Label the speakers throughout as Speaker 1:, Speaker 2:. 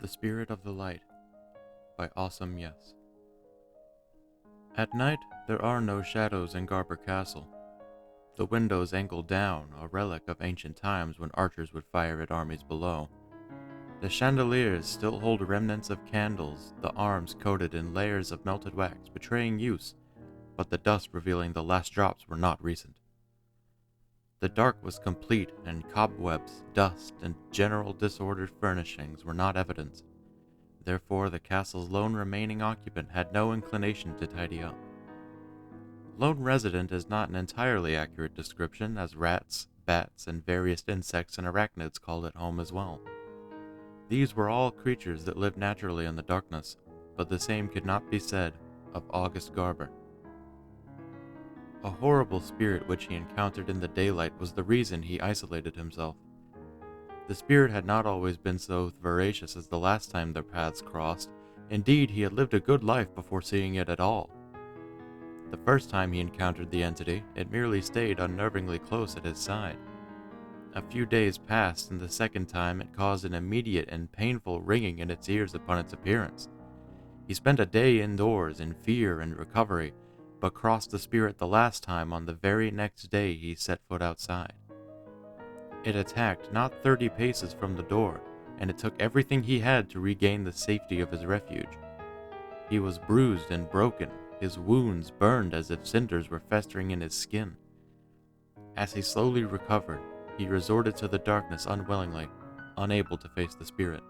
Speaker 1: The Spirit of the Light by Awesome Yes. At night, there are no shadows in Garber Castle. The windows angle down, a relic of ancient times when archers would fire at armies below. The chandeliers still hold remnants of candles, the arms coated in layers of melted wax betraying use, but the dust revealing the last drops were not recent. The dark was complete, and cobwebs, dust, and general disordered furnishings were not evident. Therefore, the castle's lone remaining occupant had no inclination to tidy up. Lone resident is not an entirely accurate description, as rats, bats, and various insects and arachnids called it home as well. These were all creatures that lived naturally in the darkness, but the same could not be said of August Garber. A horrible spirit which he encountered in the daylight was the reason he isolated himself. The spirit had not always been so voracious as the last time their paths crossed. Indeed, he had lived a good life before seeing it at all. The first time he encountered the entity, it merely stayed unnervingly close at his side. A few days passed, and the second time it caused an immediate and painful ringing in its ears upon its appearance. He spent a day indoors in fear and recovery, but crossed the spirit the last time on the very next day he set foot outside. It attacked not 30 paces from the door, and it took everything he had to regain the safety of his refuge. He was bruised and broken, his wounds burned as if cinders were festering in his skin. As he slowly recovered, he resorted to the darkness unwillingly, unable to face the spirit.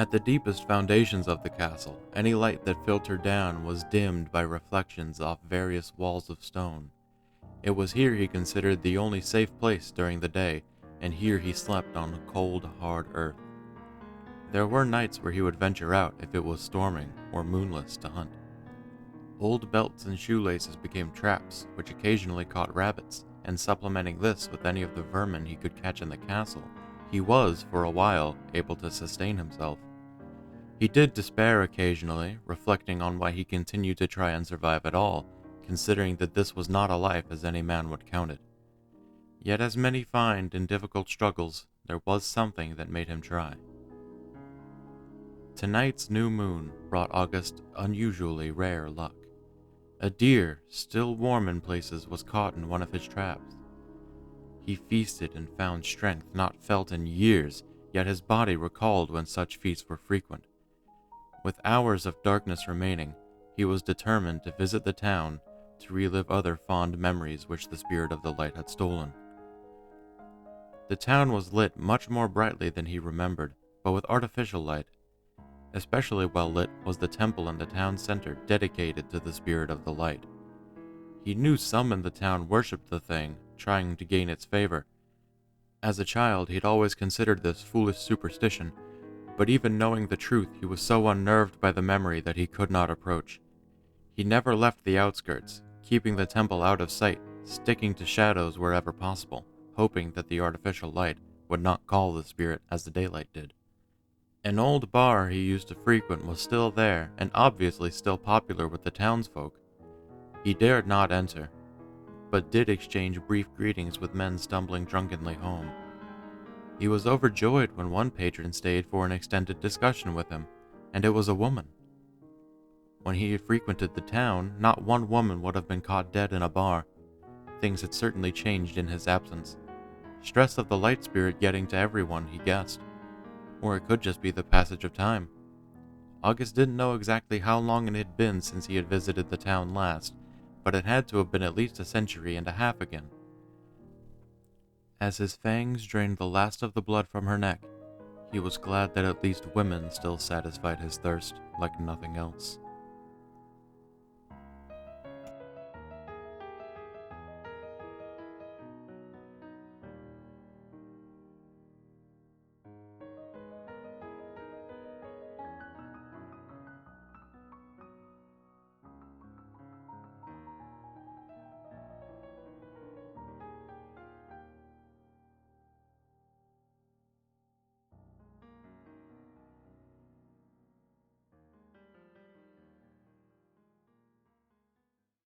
Speaker 1: At the deepest foundations of the castle, any light that filtered down was dimmed by reflections off various walls of stone. It was here he considered the only safe place during the day, and here he slept on cold, hard earth. There were nights where he would venture out if it was storming or moonless to hunt. Old belts and shoelaces became traps, which occasionally caught rabbits, and supplementing this with any of the vermin he could catch in the castle, he was, for a while, able to sustain himself. He did despair occasionally, reflecting on why he continued to try and survive at all, considering that this was not a life as any man would count it. Yet as many find in difficult struggles, there was something that made him try. Tonight's new moon brought August unusually rare luck. A deer, still warm in places, was caught in one of his traps. He feasted and found strength not felt in years, yet his body recalled when such feasts were frequent. With hours of darkness remaining, he was determined to visit the town to relive other fond memories which the Spirit of the Light had stolen. The town was lit much more brightly than he remembered, but with artificial light. Especially well lit was the temple in the town center dedicated to the Spirit of the Light. He knew some in the town worshipped the thing, trying to gain its favor. As a child, he'd always considered this foolish superstition, but even knowing the truth, he was so unnerved by the memory that he could not approach. He never left the outskirts, keeping the temple out of sight, sticking to shadows wherever possible, hoping that the artificial light would not call the spirit as the daylight did. An old bar he used to frequent was still there, and obviously still popular with the townsfolk. He dared not enter, but did exchange brief greetings with men stumbling drunkenly home. He was overjoyed when one patron stayed for an extended discussion with him, and it was a woman. When he had frequented the town, not one woman would have been caught dead in a bar. Things had certainly changed in his absence. Stress of the light spirit getting to everyone, he guessed. Or it could just be the passage of time. August didn't know exactly how long it had been since he had visited the town last, but it had to have been at least a century and a half again. As his fangs drained the last of the blood from her neck, he was glad that at least women still satisfied his thirst like nothing else.